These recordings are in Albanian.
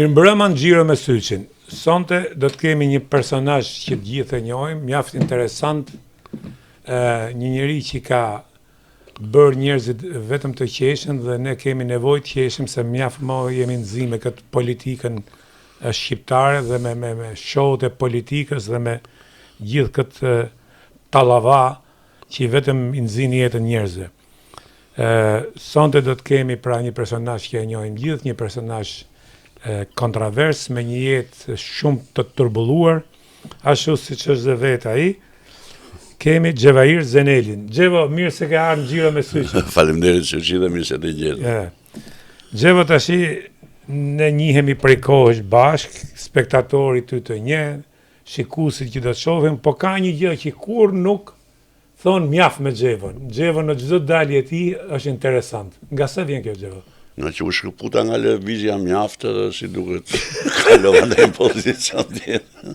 Mirëmbrëma në Xhiro me Syçin. Sonte do të kemi një personazh që të gjithë e njohim, mjaft interesant, një njeri që ka bërë njerëzit vetëm të qeshin dhe ne kemi nevojë të qeshim se mjaft më jemi nxi me këtë politikën shqiptare dhe me show-t e politikës dhe me gjithë këtë tallava që vetëm i nxin jetën njerëzve. Sonte do të kemi pra një personazh që e njohim gjithë, një personazh kontrovers me një jetë shumë të turbulluar, ashtu siç është dhe vetë ai. Kemi Xhevair Zenelin. Xhevo, mirë se ke ardhur në Xhiro me Syçin. Faleminderit Syçi dhe mirë se të gjeta. Xhevo tash ne njihemi prej kohësh bashk, spektatori ty të njeh, shikuesit që do të shohin, po ka një gjë që kur nuk thon mjaft me Xhevon. Xhevo në çdo dalje e tij është interesant. Nga sa vjen kjo Xhevo? Nga që u shkëputa nga lëvizja mjaftë dhe si duket kalova në pozicion tjetër.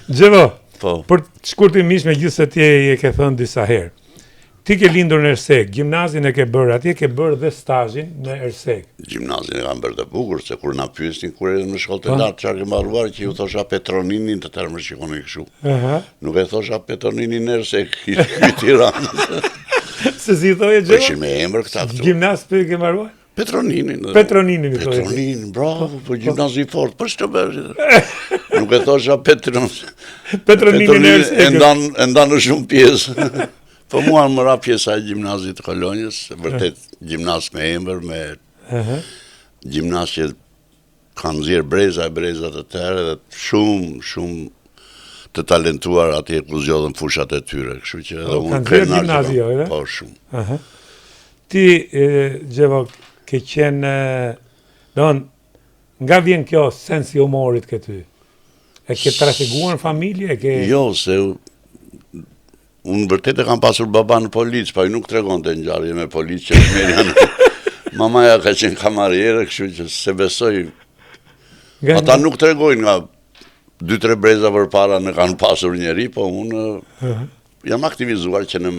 Xhevo, po. Për shkurtimisht me gjithë se ti e ke thënë disa herë. Ti ke lindur në Ersek, gjimnazin e ke bërë, atje ke bërë dhe stazhin në Ersek. Gjimnazin e kam bërë të bukur, se kur na pyesin kur edhe në shkollë të lartë çfarë ke mbaruar, që ju thosha Petroninin të tërë më shikoni kështu. Nuk e thosha Petroninin në Ersek, i Tiranës. Se si thoje Xhevo? Ishin me emër këta këtu. Gjimnaz për ke mbaruar? Petroninin. Petroninin i thoje. Petronin, bravo, po gjimnazi i fort, për ç'të bësh? Nuk e thosha Petroninin e ndan në shumë pjesë. Po mua më ra pjesa e gjimnazit të Kolonjës, vërtet gjimnaz me emër, me gjimnaz që kanë nxjerr breza të tërë dhe shumë të talentuar atje ku zgjodhen fushat e tyre, kështu që edhe unë krenar gjimnazio, po shumë. Ti Xhevo ke qenë nga vjen kjo sensi humorit ke ty? E ke trafiguar në familje? Jo, se unë vërtet e kam pasur baba në policë, pa i nuk tregonte ngjarje me policë që merrja. Mamaja ka qenë kamariere, kështu që se besoj. Ata nuk tregojnë nga 2-3 breza për para në kanë pasur njeri, po unë jam aktivizuar që në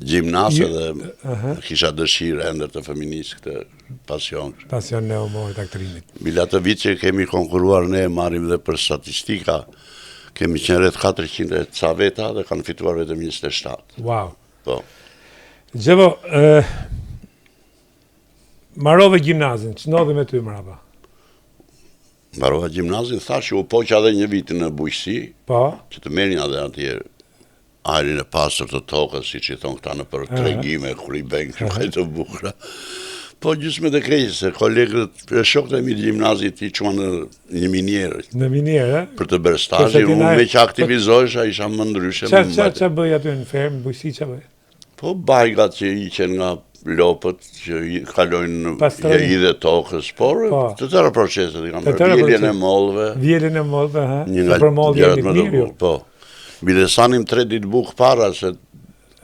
gjimnasë dhe kisha dëshirë ender të feminisë këtë pasion. Pasion në humorit aktrimit. Mila të vit që kemi konkuruar ne, marrim dhe për statistika, kemi qenë rreth 400 ca veta dhe kanë fituar vetëm 27. Wow. Po. Xhevo, mbarove gjimnazin, ç'ndodhi me ty mbrapa? Mbarova gjimnazin, thash u poqa dhe një vit në bujqësi, që të merrnin edhe atje ajrin e pastër të tokës, siç i thon këta në për tregime, kur i bëjnë kështu të bukura. Po gjysmë të keq se kolegët e shokët e mi të gjimnazit i çuan në një minierë. Në minierë, për të bërë stazhin, unë me që aktivizohesha isha më ndryshe. Ç'a bëj aty në fermë, bujqësi ç'a bëj? Po bajgat që iqen nga lopët që kalojnë në hidhe tokës, por të tëra proceset i kam bërë, vjeljen e mollëve. Vjeljen e mollëve, ha? Se për mollë jemi të mirë. Po, bilesanim 3 ditë bukë para, se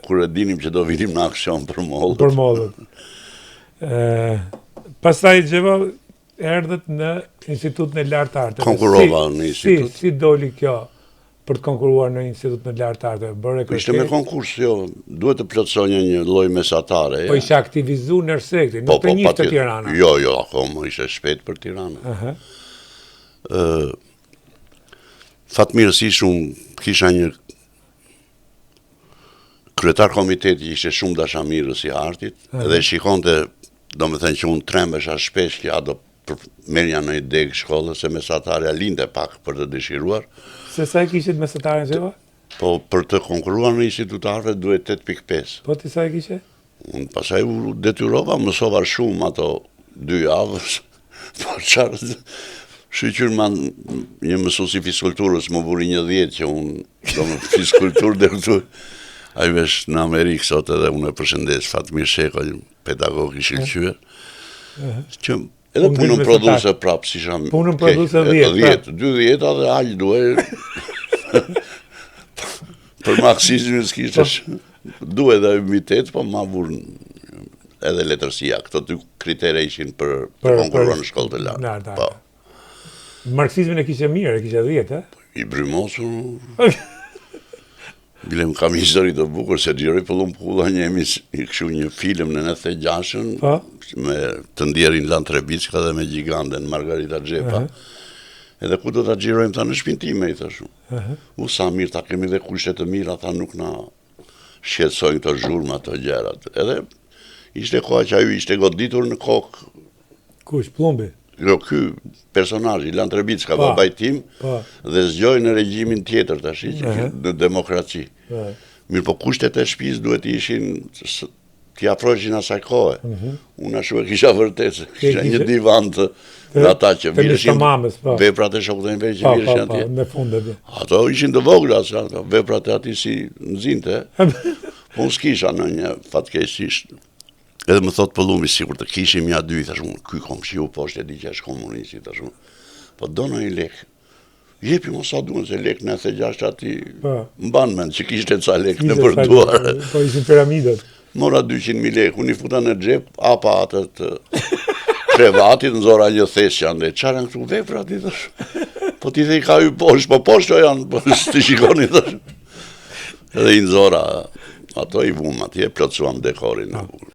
kur e dinim që do vinim në aksion për mollët. Për mollët. Pastaj Xhevo erdhët në Institutin e Lartë Arteve. Konkurova në institut. Si doli kjo? Për të konkuruar në Institut në Lartë Arteve, ishte me konkurs, jo, duhet të plotësonja një lloj mesatare. Po ishe aktivizu në Ersek, nuk të njështë të Tirana. Jo, akoma ishe shpejt për Tirana. Fatmirësisht unë kisha një kryetar komiteti që ishte shumë dashamirës i artit, dhe shikonte, do me thënë që unë trembesha shpesh që do merrja në i degë shkollës, se mesatarja linte pak për të dëshiruar. Se sa e kishit mesatarën Xhevo? Po, për të konkuruar në institutarëve duhet 8.5. Po, ti sa e kishe? Unë pasaj u detyrova, mësova shumë ato 2 javës. Po, qarë, shqyqyr një mësues i fiskulturës më buri 10 që unë do më fiskulturë dhe këtu. A i vesh në Amerikë sot edhe unë e përshëndes Fatmir Sheko, pedagog i shilqyër. Që edhe punën produse prapë, si sham... Punën produse 10. 2 dhe aqë duhe... Për maksizmin s'kishtë duhe dhe imitet, po ma vurën edhe letërsia. Këto 2 kritere ishin për konkuruar në shkollë të lartë. Marksizmin e kishe mirë, e kishe 10, I brymosur... Bile më kam një histori të bukur, se Xhiroi Pëllumpulla i këshu një film në 96-ën, me të ndjerin Lan Trebicka dhe me gjiganden Margarita Xhepa. Edhe ku do ta xhirojmë ta në shtëpinë time, i thashu. U sa mirë, ta kemi dhe kushte të mira, ta nuk na shqetësojnë këto zhurma, ato gjërat. Edhe ishte koha që ajo ishte goditur në kokë. Kush, Plumbi? Jo, ky personazhi, Lan Trebicka, babai tim, dhe zgjoi në regjimin tjetër tash, në demokraci. Mirë, po kushtet e shtëpisë duhet ishin t'i afroheshin asaj kohe. Unë ashtu e kisha vërtet, kisha një divan të ata që vireshin veprat e shokut e vetë që vireshin atje. Me fundet. Ato ishin të vogla, ato veprat e atij si nxinte. Po unë s'kisha në një fatkeqësisht. Edhe më thot Pëllumbi, sikur të kishim ja dy, thash unë, ky komshiu poshtë e di që është komunist, thash unë. Po do në i lek. Jepi mos sa duan se lek 96 ati mban mend që kishte ca lek në përduar. Po ishin piramidat. Mora 200.000 lek, unë i futa në xhep, apa atë të krevatit, nxora një thesë janë, çfarë janë këtu veprat, i thash. Po ti the i ka hy poshtë, po poshtë janë, po të shikoni, thash. Edhe i nxora ato i vum atje, plotsuam dekorin.